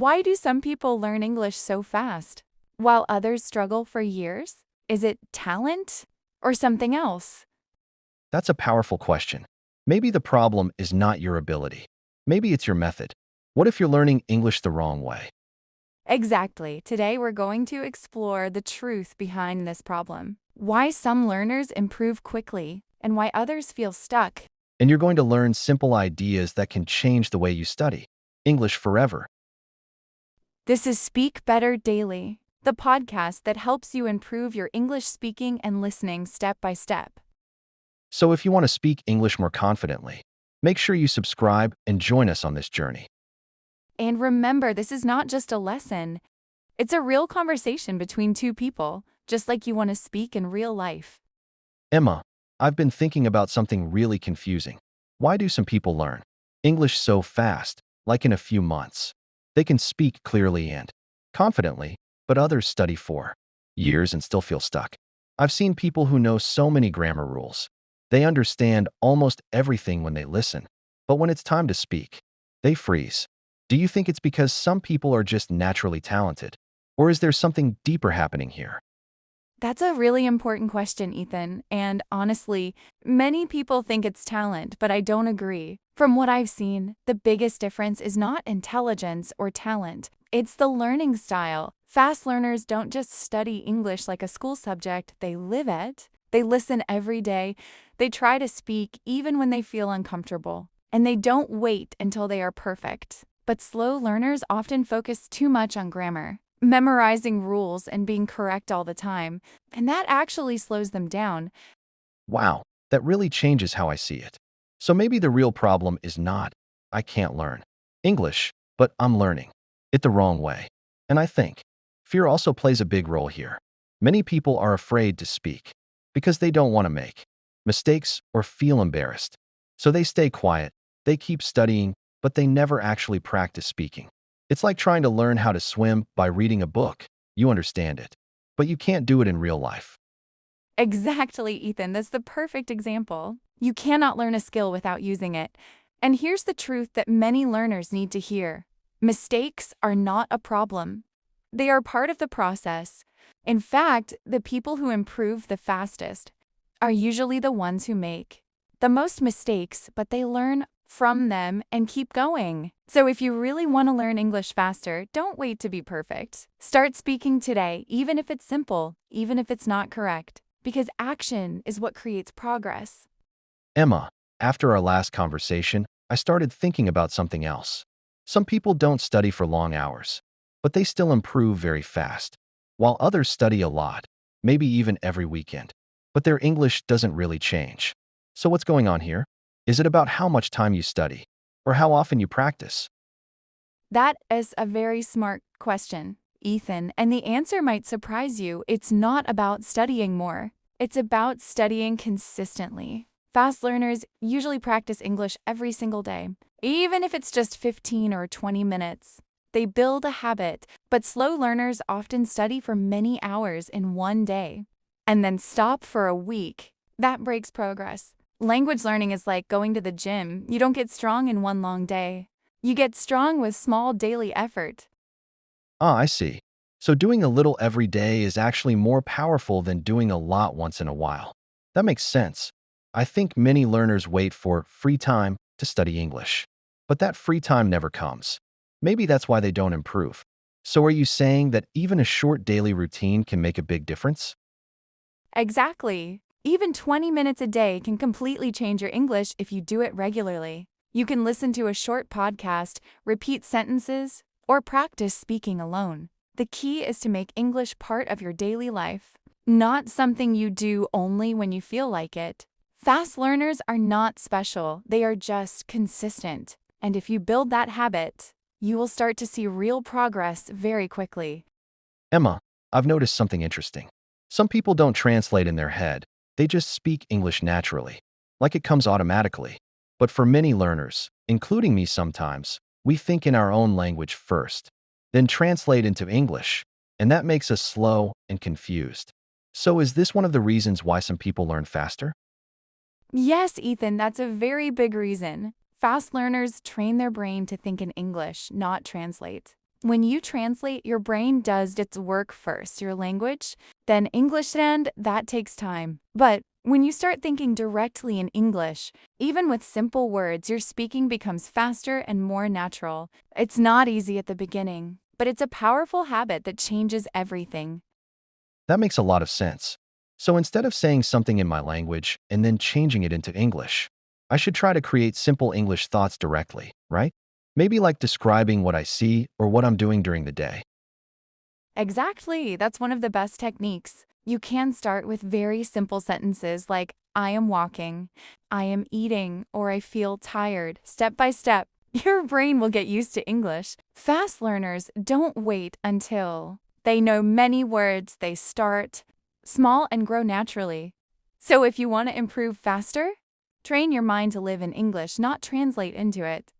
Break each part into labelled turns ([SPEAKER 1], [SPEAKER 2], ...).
[SPEAKER 1] Why do some people learn English so fast, while others struggle for years? Is it talent or something else?
[SPEAKER 2] That's a powerful question. Maybe the problem is not your ability. Maybe it's your method. What if you're learning English the wrong way?
[SPEAKER 1] Exactly. Today we're going to explore the truth behind this problem. Why some learners improve quickly and why others feel stuck.
[SPEAKER 2] And you're going to learn simple ideas that can change the way you study English forever.
[SPEAKER 1] This is Speak Better Daily, the podcast that helps you improve your English speaking and listening step by step.
[SPEAKER 2] So if you want to speak English more confidently, make sure you subscribe and join us on this journey.
[SPEAKER 1] And remember, this is not just a lesson. It's a real conversation between two people, just like you want to speak in real life.
[SPEAKER 2] Emma, I've been thinking about something really confusing. Why do some people learn English so fast, like in a few months? They can speak clearly and confidently, but others study for years and still feel stuck. I've seen people who know so many grammar rules. They understand almost everything when they listen, but when it's time to speak, they freeze. Do you think it's because some people are just naturally talented? Or is there something deeper happening here?
[SPEAKER 1] That's a really important question, Ethan. And honestly, many people think it's talent, but I don't agree. From what I've seen, the biggest difference is not intelligence or talent. It's the learning style. Fast learners don't just study English like a school subject, they live it. They listen every day. They try to speak even when they feel uncomfortable. And they don't wait until they are perfect. But slow learners often focus too much on grammar, memorizing rules and being correct all the time, and that actually slows them down.
[SPEAKER 2] Wow, that really changes how I see it. So maybe the real problem is not, I can't learn English, but I'm learning it the wrong way. And I think fear also plays a big role here. Many people are afraid to speak because they don't want to make mistakes or feel embarrassed. So they stay quiet, they keep studying, but they never actually practice speaking. It's like trying to learn how to swim by reading a book. You understand it, but you can't do it in real life.
[SPEAKER 1] Exactly, Ethan. That's the perfect example. You cannot learn a skill without using it. And here's the truth that many learners need to hear. Mistakes are not a problem. They are part of the process. In fact, the people who improve the fastest are usually the ones who make the most mistakes, but they learn from them and keep going. So if you really want to learn English faster, don't wait to be perfect. Start speaking today, even if it's simple, even if it's not correct, because action is what creates progress.
[SPEAKER 2] Emma, after our last conversation, I started thinking about something else. Some people don't study for long hours, but they still improve very fast, while others study a lot, maybe even every weekend. But their English doesn't really change. So what's going on here? Is it about how much time you study, or how often you practice?
[SPEAKER 1] That is a very smart question, Ethan, and the answer might surprise you. It's not about studying more. It's about studying consistently. Fast learners usually practice English every single day, even if it's just 15 or 20 minutes. They build a habit, but slow learners often study for many hours in one day and then stop for a week. That breaks progress. Language learning is like going to the gym. You don't get strong in one long day. You get strong with small daily effort.
[SPEAKER 2] Ah, I see. So doing a little every day is actually more powerful than doing a lot once in a while. That makes sense. I think many learners wait for free time to study English, but that free time never comes. Maybe that's why they don't improve. So are you saying that even a short daily routine can make a big difference?
[SPEAKER 1] Exactly. Even 20 minutes a day can completely change your English if you do it regularly. You can listen to a short podcast, repeat sentences, or practice speaking alone. The key is to make English part of your daily life, not something you do only when you feel like it. Fast learners are not special, they are just consistent. And if you build that habit, you will start to see real progress very quickly.
[SPEAKER 2] Emma, I've noticed something interesting. Some people don't translate in their head. They just speak English naturally, like it comes automatically. But for many learners, including me sometimes, we think in our own language first, then translate into English, and that makes us slow and confused. So is this one of the reasons why some people learn faster?
[SPEAKER 1] Yes, Ethan, that's a very big reason. Fast learners train their brain to think in English, not translate. When you translate, your brain does its work first, your language, then English, and that takes time. But when you start thinking directly in English, even with simple words, your speaking becomes faster and more natural. It's not easy at the beginning, but it's a powerful habit that changes everything.
[SPEAKER 2] That makes a lot of sense. So instead of saying something in my language and then changing it into English, I should try to create simple English thoughts directly, right? Maybe like describing what I see or what I'm doing during the day.
[SPEAKER 1] Exactly, that's one of the best techniques. You can start with very simple sentences like, I am walking, I am eating, or I feel tired. Step by step, your brain will get used to English. Fast learners don't wait until they know many words, they start small and grow naturally. So if you want to improve faster, train your mind to live in English, not translate into it.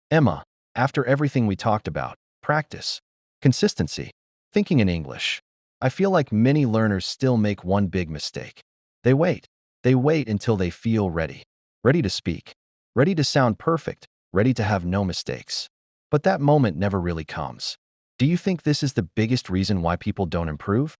[SPEAKER 2] Emma, after everything we talked about, practice, consistency, thinking in English, I feel like many learners still make one big mistake. They wait. They wait until they feel ready. Ready to speak. Ready to sound perfect. Ready to have no mistakes. But that moment never really comes. Do you think this is the biggest reason why people don't improve?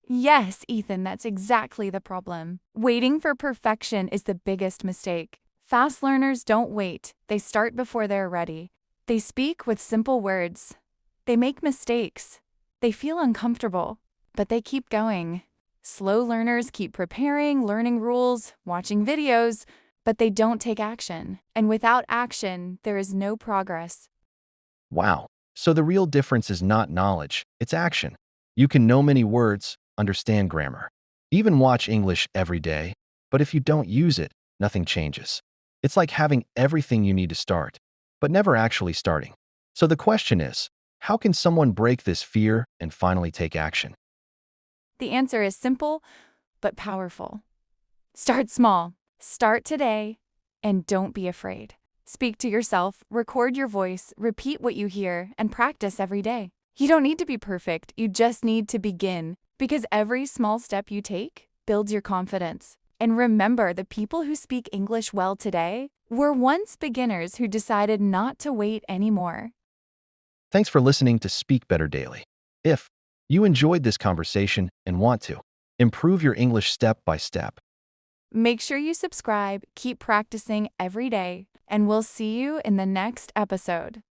[SPEAKER 1] Yes, Ethan, that's exactly the problem. Waiting for perfection is the biggest mistake. Fast learners don't wait, they start before they're ready. They speak with simple words. They make mistakes. They feel uncomfortable, but they keep going. Slow learners keep preparing, learning rules, watching videos, but they don't take action. And without action, there is no progress.
[SPEAKER 2] Wow. So the real difference is not knowledge, it's action. You can know many words, understand grammar, even watch English every day, but if you don't use it, nothing changes. It's like having everything you need to start, but never actually starting. So the question is, how can someone break this fear and finally take action?
[SPEAKER 1] The answer is simple but powerful. Start small. Start today, and don't be afraid. Speak to yourself, record your voice, repeat what you hear, and practice every day. You don't need to be perfect, you just need to begin, because every small step you take builds your confidence. And remember, the people who speak English well today were once beginners who decided not to wait anymore.
[SPEAKER 2] Thanks for listening to Speak Better Daily. If you enjoyed this conversation and want to improve your English step by step,
[SPEAKER 1] Make sure you subscribe, keep practicing every day, and we'll see you in the next episode.